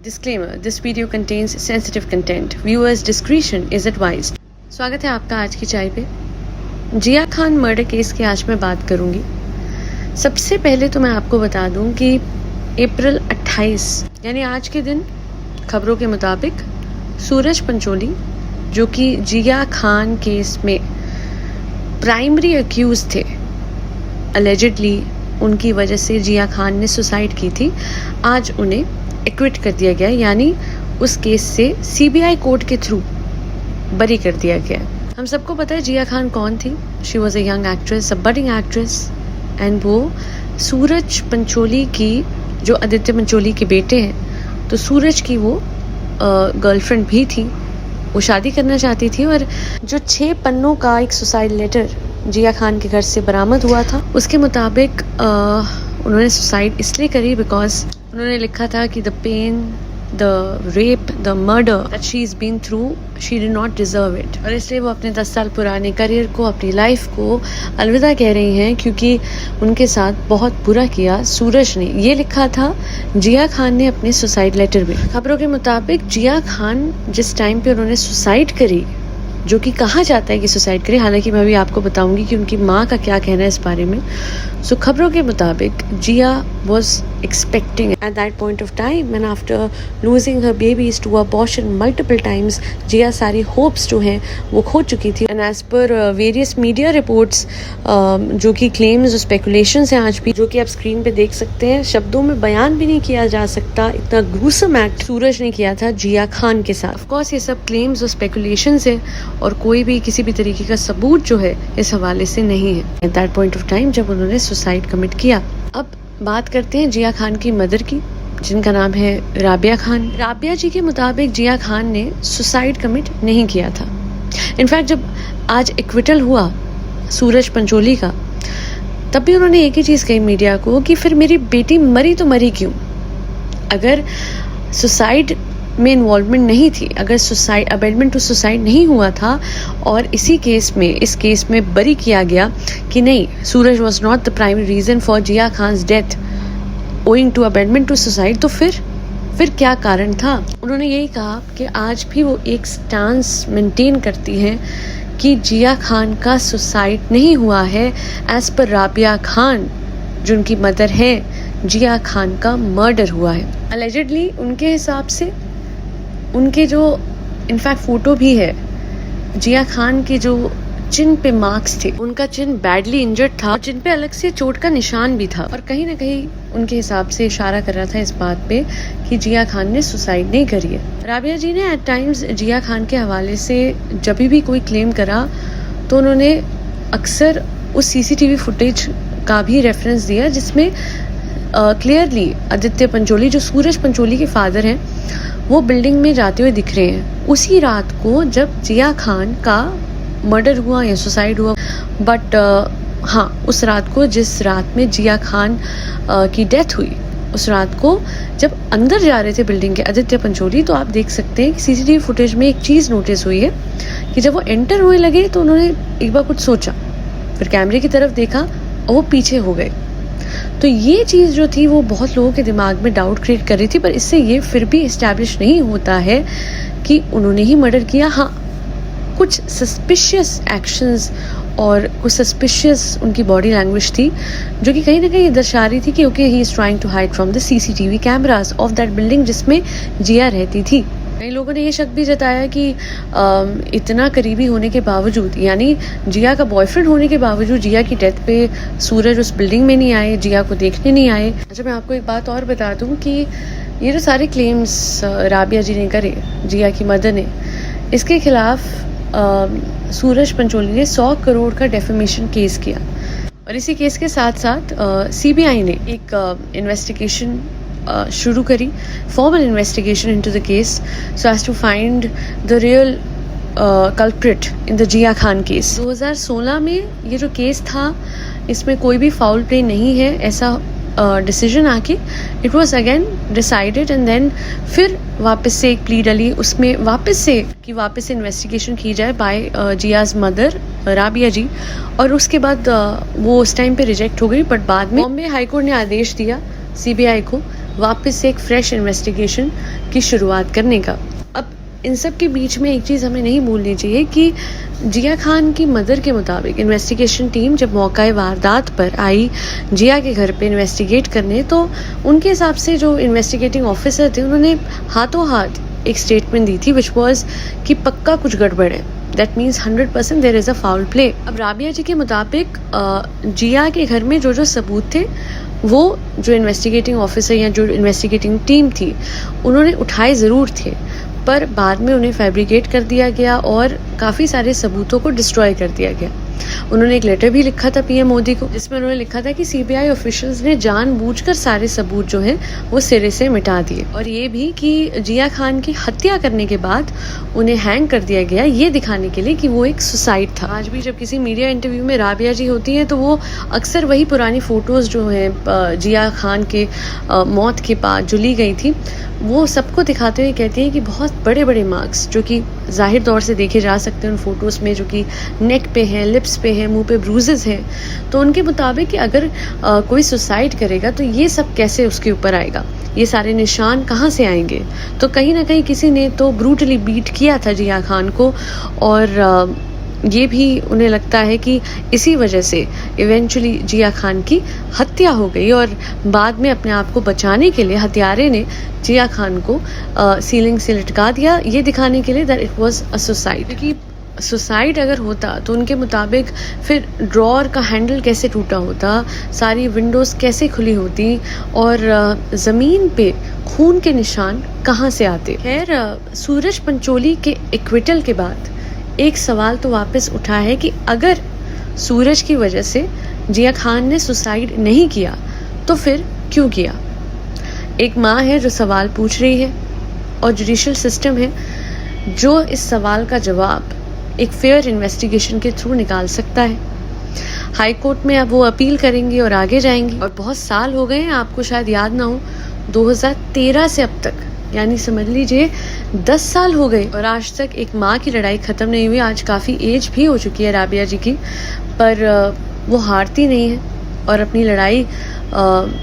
Disclaimer: This video contains sensitive content. Viewers' discretion is advised. स्वागत है आपका आज की चाय पे। जिया खान मर्डर केस की आज मैं बात करूंगी। सबसे पहले तो मैं आपको बता दूं कि अप्रैल 28 यानी आज के दिन खबरों के मुताबिक सूरज पंचोली, जो कि जिया खान केस में प्राइमरी अक्यूज थे, अलेजिडली उनकी वजह से जिया खान ने सुसाइड की थी, आज उन्हें एक्विट कर दिया गया, यानी उस केस से सीबीआई कोर्ट के थ्रू बरी कर दिया गया। हम सबको पता है जिया खान कौन थी। She was a young actress, a budding actress, and वो सूरज पंचोली की, जो आदित्य पंचोली के बेटे हैं, तो सूरज की वो गर्लफ्रेंड भी थी। वो शादी करना चाहती थी और जो 6 पन्नों का एक सुसाइड लेटर जिया खान के घर से बरामद हुआ था, उसके मुताबिक उन्होंने सुसाइड इसलिए करी बिकॉज उन्होंने लिखा था कि the pain, the rape, the murder that she is been through, she did not deserve it. और इसलिए वो अपने 10 साल पुराने करियर को, अपनी लाइफ को अलविदा कह रही हैं, क्योंकि उनके साथ बहुत बुरा किया सूरज ने। ये लिखा था जिया खान ने अपने सुसाइड लेटर में। खबरों के मुताबिक जिया खान जिस टाइम पे उन्होंने सुसाइड करी, जो कि कहा जाता है कि सुसाइड करी, हालांकि मैं अभी आपको बताऊंगी कि उनकी माँ का क्या कहना है इस बारे में। सो खबरों के मुताबिक Jiah was expecting at that point of time, and after losing her babies to abortion multiple times, Jiah सारी होप्स जो हैं वो खो चुकी थी। And as per various media reports, जो कि क्लेम्स और स्पेकुलेशंस हैं आज भी, जो कि आप स्क्रीन पे देख सकते हैं, शब्दों में बयान भी नहीं किया जा सकता, इतना ग्रूसम एक्ट सूरज ने किया था जिया खान के साथ। ऑफकोर्स ये सब क्लेम्स और स्पेकुलेशंस है और कोई भी किसी भी तरीके का सबूत जो है इस हवाले से नहीं है eight that point of time जब उन्होंने सुसाइड कमिट किया। अब बात करते हैं जिया खान की मदर की, जिनका नाम है राबिया खान। राबिया जी के मुताबिक जिया खान ने सुसाइड कमिट नहीं किया था। इनफैक्ट जब आज एक्विटल हुआ सूरज पंचोली का, तब भी उन्होंने एक ही चीज़ कही मीडिया को कि फिर मेरी बेटी मरी तो मरी क्यों? अगर सुसाइड में इन्वॉल्वमेंट नहीं थी, अगर सुसाइड, अबेंडमेंट टू सुसाइड नहीं हुआ था और इस केस में बरी किया गया कि नहीं, Suraj was not the primary reason for Jiah Khan's death owing to abetment to suicide, तो फिर क्या कारण था? उन्होंने यही कहा कि आज भी वो एक स्टांस मेंटेन करती हैं कि जिया खान का सुसाइड नहीं हुआ है। एज पर राबिया खान, जो उनकी मदर है, जिया खान का मर्डर हुआ है अलेजिडली। उनके हिसाब से उनके जो इनफैक्ट फोटो भी है, जिया खान के जो चिन पे मार्क्स थे, उनका चिन बैडली इंजर्ड था, चिन पे अलग से चोट का निशान भी था, और कहीं ना कहीं उनके हिसाब से इशारा कर रहा था इस बात पे कि जिया खान ने सुसाइड नहीं करी है। राबिया जी ने एट टाइम्स जिया खान के हवाले से जब भी कोई क्लेम करा तो उन्होंने अक्सर उस सीसीटीवी फुटेज का भी रेफरेंस दिया, जिसमें क्लियरली आदित्य पंचोली, जो सूरज पंचोली के फादर हैं, वो बिल्डिंग में जाते हुए दिख रहे हैं उसी रात को जब जिया खान का मर्डर हुआ या सुसाइड हुआ। बट हाँ, उस रात को, जिस रात में जिया खान की डेथ हुई, उस रात को जब अंदर जा रहे थे बिल्डिंग के आदित्य पंचोली, तो आप देख सकते हैं कि सीसीटीवी फुटेज में एक चीज़ नोटिस हुई है कि जब वो एंटर होने लगे तो उन्होंने एक बार कुछ सोचा, फिर कैमरे की तरफ देखा और वो पीछे हो गए। तो ये चीज़ जो थी वो बहुत लोगों के दिमाग में डाउट क्रिएट कर रही थी, पर इससे ये फिर भी इस्टेब्लिश नहीं होता है कि उन्होंने ही मर्डर किया। हाँ, कुछ सस्पिशियस एक्शंस और कुछ सस्पिशियस उनकी बॉडी लैंग्वेज थी, जो कि कहीं ना कहीं दर्शा रही थी कि okay, he is trying to hide from the CCTV cameras of that building जिसमें जिया रहती थी। कई लोगों ने ये शक भी जताया कि इतना करीबी होने के बावजूद, यानी जिया का बॉयफ्रेंड होने के बावजूद, जिया की डेथ पे सूरज उस बिल्डिंग में नहीं आए, जिया को देखने नहीं आए। अच्छा, मैं आपको एक बात और बता दूं कि ये जो सारे क्लेम्स राबिया जी ने करे, जिया की मदर ने, इसके खिलाफ सूरज पंचोली ने 100 करोड़ का डेफेमेशन केस किया। और इसी केस के साथ साथ सीबीआई ने एक इन्वेस्टिगेशन शुरू करी, formal investigation into the case, so as to find the real culprit in the Jiah Khan case. 2016 में ये जो केस था, इसमें कोई भी फाउल प्ले नहीं है, ऐसा डिसीजन आके it was again decided, and then फिर वापस से एक प्ली डली उसमें वापस से इन्वेस्टिगेशन की जाए बाय जियाज मदर राबिया जी, और उसके बाद वो उस टाइम पे रिजेक्ट हो गई। बट बाद में बॉम्बे हाई कोर्ट ने आदेश दिया सीबीआई को वापस से एक फ्रेश इन्वेस्टिगेशन की शुरुआत करने का। अब इन सब के बीच में एक चीज़ हमें नहीं भूलनी चाहिए कि जिया खान की मदर के मुताबिक इन्वेस्टिगेशन टीम जब मौका वारदात पर आई जिया के घर पे इन्वेस्टिगेट करने, तो उनके हिसाब से जो इन्वेस्टिगेटिंग ऑफिसर थे उन्होंने हाथों हाथ एक स्टेटमेंट दी थी विच वॉज कि पक्का कुछ गड़बड़ है, that means 100% there is a foul play. अब राबिया जी के मुताबिक जिया के घर में जो जो सबूत थे वो जो इन्वेस्टिगेटिंग ऑफिसर या जो इन्वेस्टिगेटिंग टीम थी उन्होंने उठाए ज़रूर थे, पर बाद में उन्हें फैब्रिकेट कर दिया गया और काफ़ी सारे सबूतों को डिस्ट्रॉय कर दिया गया। उन्होंने एक लेटर भी लिखा था पीएम मोदी को, जिसमें उन्होंने लिखा था कि सीबीआई ऑफिशियल्स ने जानबूझकर सारे सबूत जो हैं वो सिरे से मिटा दिए, और ये भी कि जिया खान की हत्या करने के बाद उन्हें हैंग कर दिया गया, ये दिखाने के लिए कि वो एक सुसाइड था। आज भी जब किसी मीडिया इंटरव्यू में राबिया जी होती हैं तो वो अक्सर वही पुरानी फ़ोटोज़ जो हैं जिया खान के मौत के बाद जो ली गई थी वो सबको दिखाते हुए कहती हैं कि बहुत बड़े बड़े मार्क्स जो कि ज़ाहिर तौर से देखे जा सकते हैं उन फ़ोटोज़ में, जो कि नेक पे हैं, लिप्स पे हैं, मुंह पे ब्रूजेस हैं। तो उनके मुताबिक कि अगर कोई सुसाइड करेगा तो ये सब कैसे उसके ऊपर आएगा, ये सारे निशान कहाँ से आएंगे। तो कहीं ना कहीं किसी ने तो ब्रूटली बीट किया था जिया खान को, और ये भी उन्हें लगता है कि इसी वजह से इवेंचुअली जिया खान की हत्या हो गई, और बाद में अपने आप को बचाने के लिए हत्यारे ने जिया खान को सीलिंग से लटका दिया, ये दिखाने के लिए that it was a suicide. क्योंकि सुसाइड अगर होता तो उनके मुताबिक फिर ड्रॉअर का हैंडल कैसे टूटा होता, सारी विंडोज़ कैसे खुली होती, और ज़मीन पे खून के निशान कहाँ से आते। खैर, सूरज पंचोली के एक्विटल के बाद एक सवाल तो वापस उठा है कि अगर सूरज की वजह से जिया खान ने सुसाइड नहीं किया तो फिर क्यों किया। एक माँ है जो सवाल पूछ रही है, और जुडिशियल सिस्टम है जो इस सवाल का जवाब एक फेयर इन्वेस्टिगेशन के थ्रू निकाल सकता है। हाई कोर्ट में अब वो अपील करेंगे और आगे जाएंगे, और बहुत साल हो गए हैं, आपको शायद याद ना हो, 2013 से अब तक, यानी समझ लीजिए 10 साल हो गए, और आज तक एक माँ की लड़ाई ख़त्म नहीं हुई। आज काफ़ी एज भी हो चुकी है राबिया जी की, पर वो हारती नहीं है और अपनी लड़ाई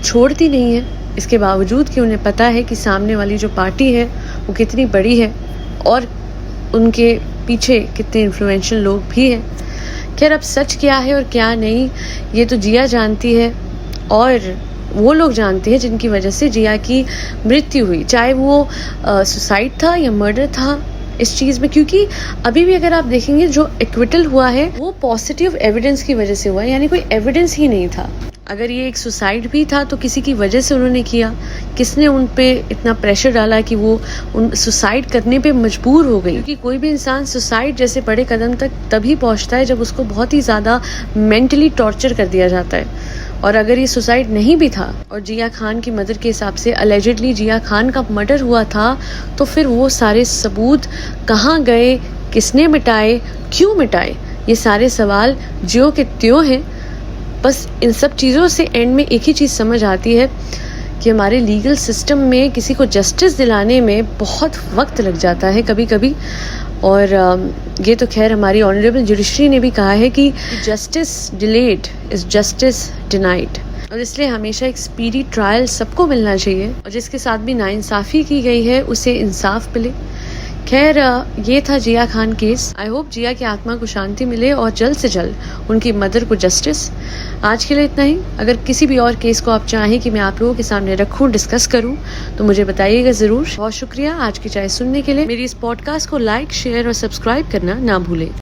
छोड़ती नहीं है, इसके बावजूद कि उन्हें पता है कि सामने वाली जो पार्टी है वो कितनी बड़ी है और उनके पीछे कितने इन्फ्लुएंशियल लोग भी हैं। खैर, अब सच क्या है और क्या नहीं ये तो जिया जानती है, और वो लोग जानते हैं जिनकी वजह से जिया की मृत्यु हुई, चाहे वो सुसाइड था या मर्डर था इस चीज़ में। क्योंकि अभी भी अगर आप देखेंगे जो एक्विटल हुआ है वो पॉजिटिव एविडेंस की वजह से हुआ है, यानी कोई एविडेंस ही नहीं था। अगर ये एक सुसाइड भी था तो किसी की वजह से उन्होंने किया, किसने उन पे इतना प्रेशर डाला कि वो उन सुसाइड करने पे मजबूर हो गई। क्योंकि कोई भी इंसान सुसाइड जैसे बड़े कदम तक तभी पहुंचता है जब उसको बहुत ही ज़्यादा मेंटली टॉर्चर कर दिया जाता है, और अगर ये सुसाइड नहीं भी था और जिया खान की मदर के हिसाब से अलेजिडली जिया खान का मर्डर हुआ था, तो फिर वो सारे सबूत कहाँ गए, किसने मिटाए, क्यों मिटाए, ये सारे सवाल ज्यों के त्यों हैं। बस इन सब चीज़ों से एंड में एक ही चीज़ समझ आती है कि हमारे लीगल सिस्टम में किसी को जस्टिस दिलाने में बहुत वक्त लग जाता है कभी कभी, और ये तो खैर हमारी ऑनरेबल जुडिशरी ने भी कहा है कि justice delayed is justice denied, और इसलिए हमेशा एक स्पीडी ट्रायल सबको मिलना चाहिए, और जिसके साथ भी नाइंसाफ़ी की गई है उसे इंसाफ मिले। खैर, ये था जिया खान केस। आई होप जिया की आत्मा को शांति मिले और जल्द से जल्द उनकी मदर को जस्टिस। आज के लिए इतना ही। अगर किसी भी और केस को आप चाहें कि मैं आप लोगों के सामने रखूं, डिस्कस करूं, तो मुझे बताइएगा ज़रूर। बहुत शुक्रिया आज की चाय सुनने के लिए। मेरी इस पॉडकास्ट को लाइक, शेयर और सब्सक्राइब करना ना भूलें।